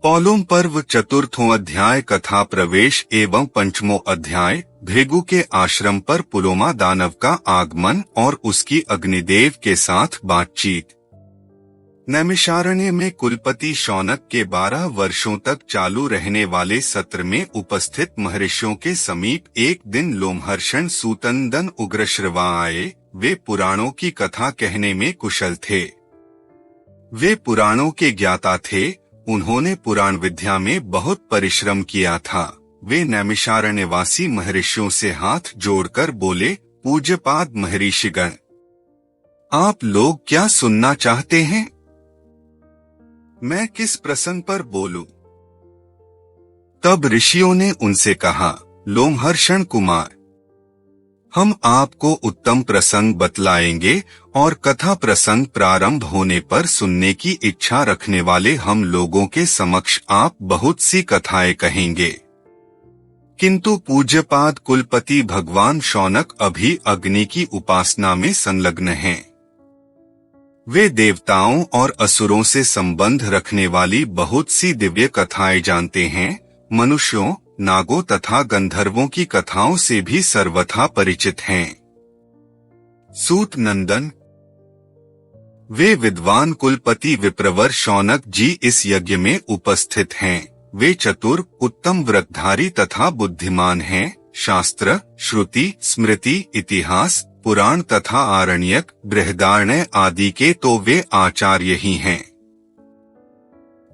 पौलोम पर्व चतुर्थों अध्याय कथा प्रवेश एवं पंचमों अध्याय भृगु के आश्रम पर पुलोमा दानव का आगमन और उसकी अग्निदेव के साथ बातचीत। नैमिषारण्य में कुलपति शौनक के 12 वर्षों तक चालू रहने वाले सत्र में उपस्थित महर्षियों के समीप एक दिन लोमहर्षण सूतनंदन उग्रश्रवा आए। वे पुराणों की कथा कहने में कुशल थे। वे पुराणों के ज्ञाता थे। उन्होंने पुराण विद्या में बहुत परिश्रम किया था। वे नैमिषारण्यवासी महर्षियों से हाथ जोड़कर बोले, पूज्यपाद महर्षिगण, आप लोग क्या सुनना चाहते हैं? मैं किस प्रसंग पर बोलूं? तब ऋषियों ने उनसे कहा, लोमहर्षण कुमार, हम आपको उत्तम प्रसंग बतलाएंगे और कथा प्रसंग प्रारंभ होने पर सुनने की इच्छा रखने वाले हम लोगों के समक्ष आप बहुत सी कथाएं कहेंगे। किंतु पूज्यपाद कुलपति भगवान शौनक अभी अग्नि की उपासना में संलग्न हैं। वे देवताओं और असुरों से संबंध रखने वाली बहुत सी दिव्य कथाएं जानते हैं। मनुष्यों, नागों तथा गंधर्वों की कथाओं से भी सर्वथा परिचित हैं। सूत नंदन, वे विद्वान कुलपति विप्रवर शौनक जी इस यज्ञ में उपस्थित हैं। वे चतुर, उत्तम व्रतधारी तथा बुद्धिमान हैं। शास्त्र, श्रुति, स्मृति, इतिहास, पुराण तथा आरण्यक, बृहदारण्य आदि के तो वे आचार्य ही हैं।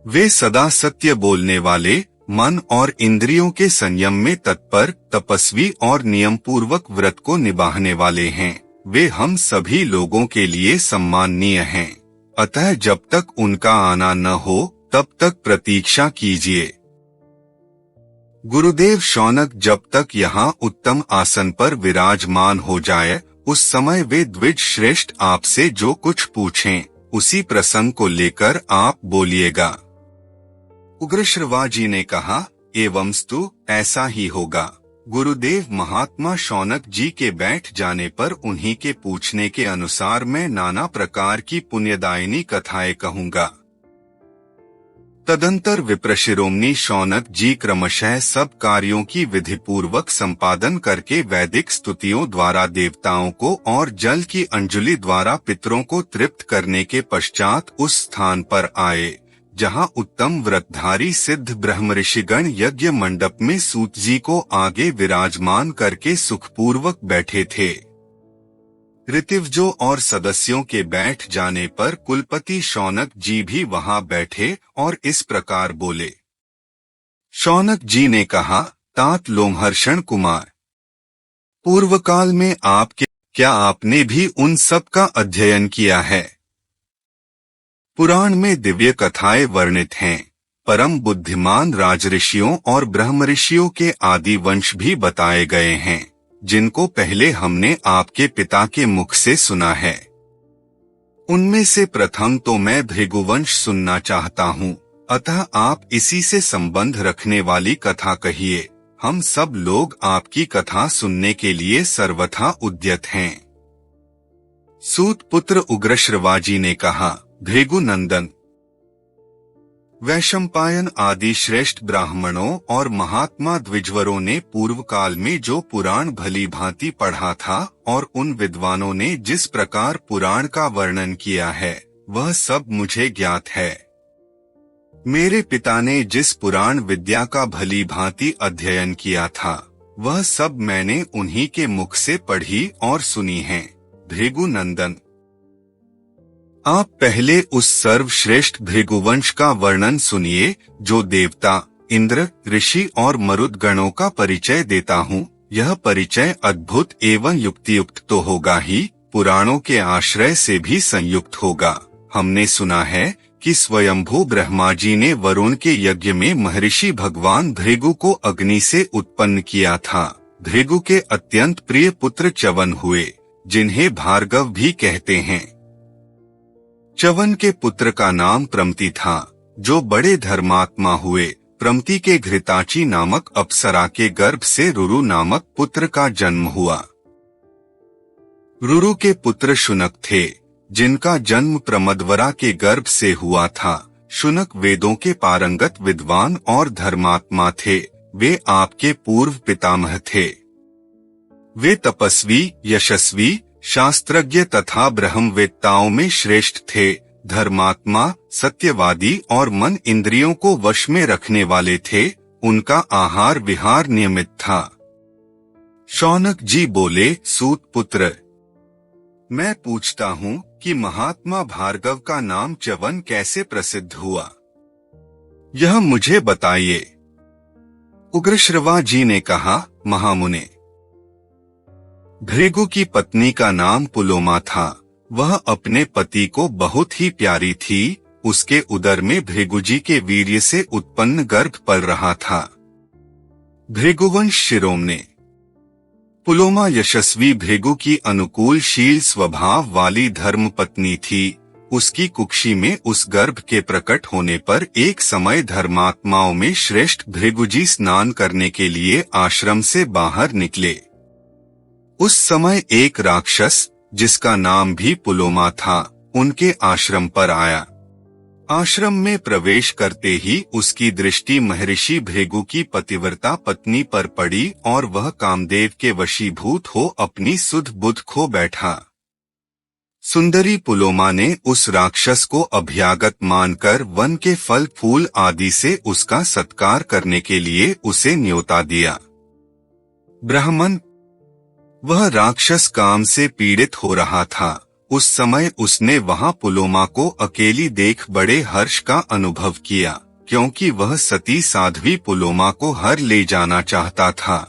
वे सदा सत्य बोलने वाले, मन और इंद्रियों के संयम में तत्पर, तपस्वी और नियम पूर्वक व्रत को निभाने वाले हैं। वे हम सभी लोगों के लिए सम्माननीय हैं। अतः जब तक उनका आना न हो तब तक प्रतीक्षा कीजिए। गुरुदेव शौनक जब तक यहाँ उत्तम आसन पर विराजमान हो जाए, उस समय वे द्विज श्रेष्ठ आपसे जो कुछ पूछें, उसी प्रसंग को लेकर आप बोलिएगा। उग्रश्रवा जी ने कहा, एवंस्तु, ऐसा ही होगा। गुरुदेव महात्मा शौनक जी के बैठ जाने पर उन्हीं के पूछने के अनुसार मैं नाना प्रकार की पुण्यदायिनी कथाएं कहूँगा। तदंतर विप्रशिरोमणि शौनक जी क्रमशः सब कार्यों की विधिपूर्वक संपादन करके वैदिक स्तुतियों द्वारा देवताओं को और जल की अंजलि द्वारा पितरों को तृप्त करने के पश्चात उस स्थान पर आए जहाँ उत्तम व्रतधारी सिद्ध ब्रह्मऋषिगण यज्ञ मंडप में सूत जी को आगे विराजमान करके सुखपूर्वक बैठे थे। ऋतिव्जों और सदस्यों के बैठ जाने पर कुलपति शौनक जी भी वहां बैठे और इस प्रकार बोले। शौनक जी ने कहा, तात लोमहर्षण कुमार, पूर्व काल में क्या आपने भी उन सब का अध्ययन किया है? पुराण में दिव्य कथाएं वर्णित हैं। परम बुद्धिमान राजऋषियों और ब्रह्मऋषियों के आदि वंश भी बताए गए हैं, जिनको पहले हमने आपके पिता के मुख से सुना है। उनमें से प्रथम तो मैं भृगुवंश सुनना चाहता हूँ, अतः आप इसी से संबंध रखने वाली कथा कहिए। हम सब लोग आपकी कथा सुनने के लिए सर्वथा उद्यत हैं। सूत पुत्र उग्रश्रवा जी ने कहा, भृगु नंदन, वैशंपायन आदि श्रेष्ठ ब्राह्मणों और महात्मा द्विजवरों ने पूर्व काल में जो पुराण भली भांति पढ़ा था और उन विद्वानों ने जिस प्रकार पुराण का वर्णन किया है, वह सब मुझे ज्ञात है। मेरे पिता ने जिस पुराण विद्या का भली भांति अध्ययन किया था, वह सब मैंने उन्हीं के मुख से पढ़ी और सुनी है। भृगु नंदन, आप पहले उस सर्वश्रेष्ठ भृगुवंश का वर्णन सुनिए जो देवता, इंद्र, ऋषि और मरुद गणों का परिचय देता हूँ। यह परिचय अद्भुत एवं युक्तियुक्त तो होगा ही, पुराणों के आश्रय से भी संयुक्त होगा। हमने सुना है कि स्वयंभू ब्रह्मा जी ने वरुण के यज्ञ में महर्षि भगवान भृगु को अग्नि से उत्पन्न किया था। भृगु के अत्यंत प्रिय पुत्र च्यवन हुए, जिन्हें भार्गव भी कहते हैं। च्यवन के पुत्र का नाम प्रमति था, जो बड़े धर्मात्मा हुए। प्रमति के घृताची नामक अप्सरा के गर्भ से रुरु नामक पुत्र का जन्म हुआ। रुरु के पुत्र शुनक थे, जिनका जन्म प्रमदवरा के गर्भ से हुआ था। शुनक वेदों के पारंगत विद्वान और धर्मात्मा थे। वे आपके पूर्व पितामह थे। वे तपस्वी, यशस्वी, शास्त्रज्ञ तथा ब्रह्मवेत्ताओं में श्रेष्ठ थे। धर्मात्मा, सत्यवादी और मन इंद्रियों को वश में रखने वाले थे। उनका आहार विहार नियमित था। शौनक जी बोले, सूत पुत्र, मैं पूछता हूँ कि महात्मा भार्गव का नाम च्यवन कैसे प्रसिद्ध हुआ, यह मुझे बताइए। उग्रश्रवा जी ने कहा, महामुने, भृगु की पत्नी का नाम पुलोमा था। वह अपने पति को बहुत ही प्यारी थी। उसके उदर में भृगुजी के वीर्य से उत्पन्न गर्भ पल रहा था। भृगुवंश शिरोमणे। पुलोमा यशस्वी भृगु की अनुकूलशील स्वभाव वाली धर्म पत्नी थी। उसकी कुक्षी में उस गर्भ के प्रकट होने पर एक समय धर्मात्माओं में श्रेष्ठ भृगुजी स्नान करने के लिए आश्रम से बाहर निकले। उस समय एक राक्षस, जिसका नाम भी पुलोमा था, उनके आश्रम पर आया। आश्रम में प्रवेश करते ही उसकी दृष्टि महर्षि भृगु की पतिव्रता पत्नी पर पड़ी और वह कामदेव के वशीभूत हो अपनी सुध बुध खो बैठा। सुंदरी पुलोमा ने उस राक्षस को अभ्यागत मानकर वन के फल फूल आदि से उसका सत्कार करने के लिए उसे न्योता दिया। ब्राह्मण, वह राक्षस काम से पीड़ित हो रहा था। उस समय उसने वहां पुलोमा को अकेली देख बड़े हर्ष का अनुभव किया, क्योंकि वह सती साध्वी पुलोमा को हर ले जाना चाहता था।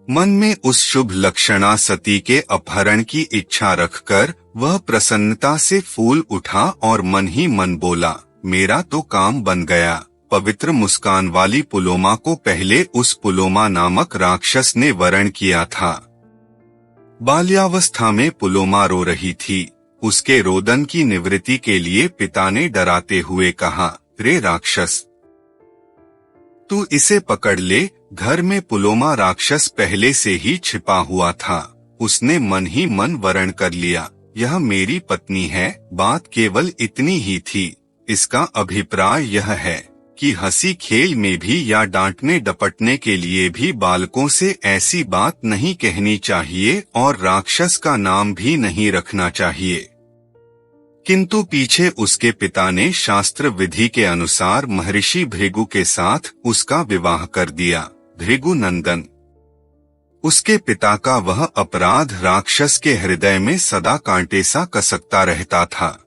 मन में उस शुभ लक्षणा सती के अपहरण की इच्छा रखकर वह प्रसन्नता से फूल उठा और मन ही मन बोला, मेरा तो काम बन गया। पवित्र मुस्कान वाली पुलोमा को पहले उस पुलोमा नामक राक्षस ने वरण किया था। बाल्यावस्था में पुलोमा रो रही थी। उसके रोदन की निवृत्ति के लिए पिता ने डराते हुए कहा, रे राक्षस, तू इसे पकड़ ले। घर में पुलोमा राक्षस पहले से ही छिपा हुआ था। उसने मन ही मन वरण कर लिया, यह मेरी पत्नी है। बात केवल इतनी ही थी। इसका अभिप्राय यह है कि हंसी खेल में भी या डांटने डपटने के लिए भी बालकों से ऐसी बात नहीं कहनी चाहिए और राक्षस का नाम भी नहीं रखना चाहिए। किंतु पीछे उसके पिता ने शास्त्र विधि के अनुसार महर्षि भृगु के साथ उसका विवाह कर दिया। भृगु नंदन। उसके पिता का वह अपराध राक्षस के हृदय में सदा कांटे सा कसकता रहता था।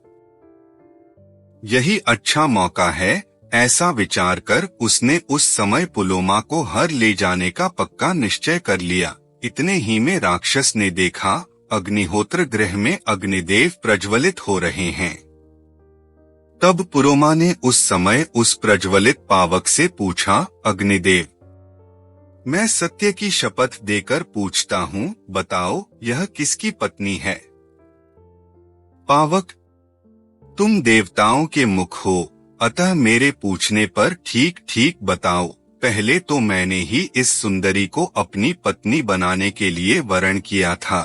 यही अच्छा मौका है, ऐसा विचार कर उसने उस समय पुलोमा को हर ले जाने का पक्का निश्चय कर लिया। इतने ही में राक्षस ने देखा, अग्निहोत्र गृह में अग्निदेव प्रज्वलित हो रहे हैं। तब पुलोमा ने उस समय उस प्रज्वलित पावक से पूछा, अग्निदेव, मैं सत्य की शपथ देकर पूछता हूँ, बताओ यह किसकी पत्नी है? पावक, तुम देवताओं के मुख हो, अतः मेरे पूछने पर ठीक ठीक बताओ। पहले तो मैंने ही इस सुंदरी को अपनी पत्नी बनाने के लिए वरण किया था,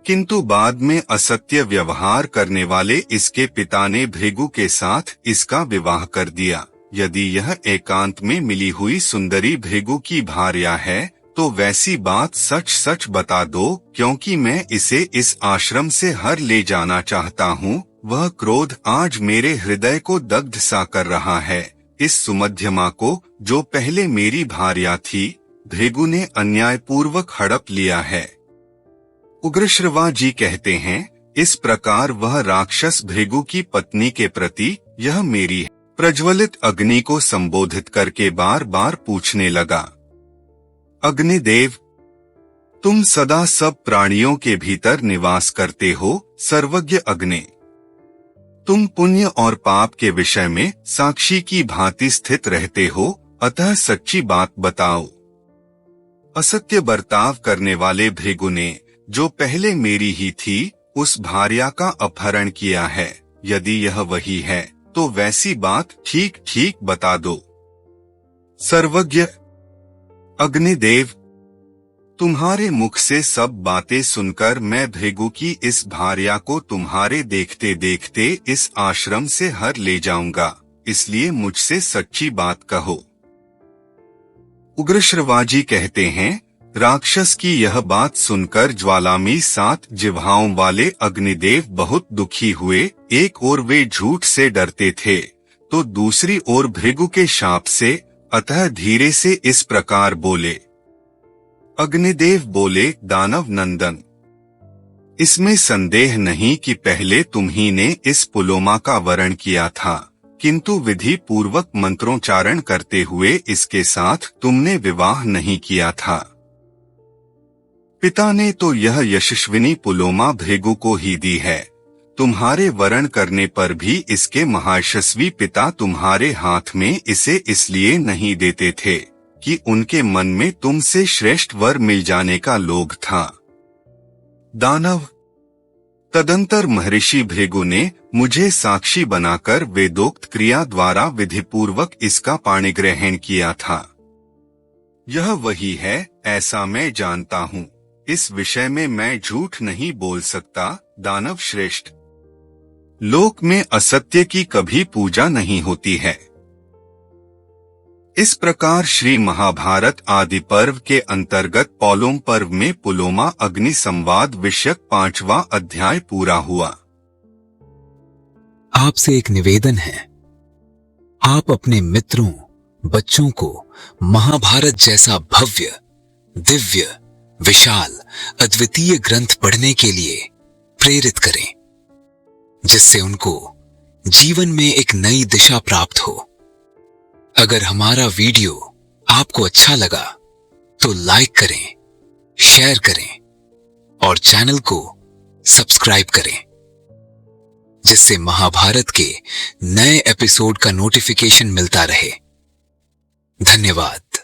किंतु बाद में असत्य व्यवहार करने वाले इसके पिता ने भृगु के साथ इसका विवाह कर दिया। यदि यह एकांत में मिली हुई सुंदरी भृगु की भार्या है तो वैसी बात सच सच बता दो, क्योंकि मैं इसे इस आश्रम से हर ले जाना चाहता हूँ। वह क्रोध आज मेरे हृदय को दग्ध सा कर रहा है। इस सुमध्यमा को, जो पहले मेरी भार्या थी, भृगु ने अन्यायपूर्वक हड़प लिया है। उग्रश्रवा जी कहते हैं, इस प्रकार वह राक्षस भृगु की पत्नी के प्रति यह मेरी है प्रज्वलित अग्नि को संबोधित करके बार बार पूछने लगा, अग्निदेव, तुम सदा सब प्राणियों के भीतर निवास करते हो। सर्वज्ञ अग्नि, तुम पुण्य और पाप के विषय में साक्षी की भांति स्थित रहते हो, अतः सच्ची बात बताओ। असत्य बर्ताव करने वाले भृगु ने, जो पहले मेरी ही थी, उस भार्या का अपहरण किया है। यदि यह वही है तो वैसी बात ठीक ठीक बता दो। सर्वज्ञ अग्निदेव, तुम्हारे मुख से सब बातें सुनकर मैं भृगु की इस भार्या को तुम्हारे देखते देखते इस आश्रम से हर ले जाऊंगा, इसलिए मुझसे सच्ची बात कहो। उग्रश्रवाजी कहते हैं, राक्षस की यह बात सुनकर ज्वालामी 7 जिह्वाओं वाले अग्निदेव बहुत दुखी हुए। एक ओर वे झूठ से डरते थे तो दूसरी ओर भृगु के शाप से, अतः धीरे से इस प्रकार बोले। अग्निदेव बोले, दानव नंदन, इसमें संदेह नहीं कि पहले तुम्ही ने इस पुलोमा का वरण किया था, किंतु विधि पूर्वक मंत्रोच्चारण करते हुए इसके साथ तुमने विवाह नहीं किया था। पिता ने तो यह यशस्विनी पुलोमा भृगु को ही दी है। तुम्हारे वरण करने पर भी इसके महायशस्वी पिता तुम्हारे हाथ में इसे इसलिए नहीं देते थे कि उनके मन में तुमसे श्रेष्ठ वर मिल जाने का लोभ था। दानव, तदंतर महर्षि भृगु ने मुझे साक्षी बनाकर वेदोक्त क्रिया द्वारा विधिपूर्वक इसका पाणिग्रहण किया था। यह वही है, ऐसा मैं जानता हूँ। इस विषय में मैं झूठ नहीं बोल सकता। दानव श्रेष्ठ, लोक में असत्य की कभी पूजा नहीं होती है। इस प्रकार श्री महाभारत आदि पर्व के अंतर्गत पौलोम पर्व में पुलोमा अग्नि संवाद विषयक 5वां अध्याय पूरा हुआ। आपसे एक निवेदन है, आप अपने मित्रों, बच्चों को महाभारत जैसा भव्य, दिव्य, विशाल, अद्वितीय ग्रंथ पढ़ने के लिए प्रेरित करें, जिससे उनको जीवन में एक नई दिशा प्राप्त हो। अगर हमारा वीडियो आपको अच्छा लगा तो लाइक करें, शेयर करें और चैनल को सब्सक्राइब करें, जिससे महाभारत के नए एपिसोड का नोटिफिकेशन मिलता रहे। धन्यवाद।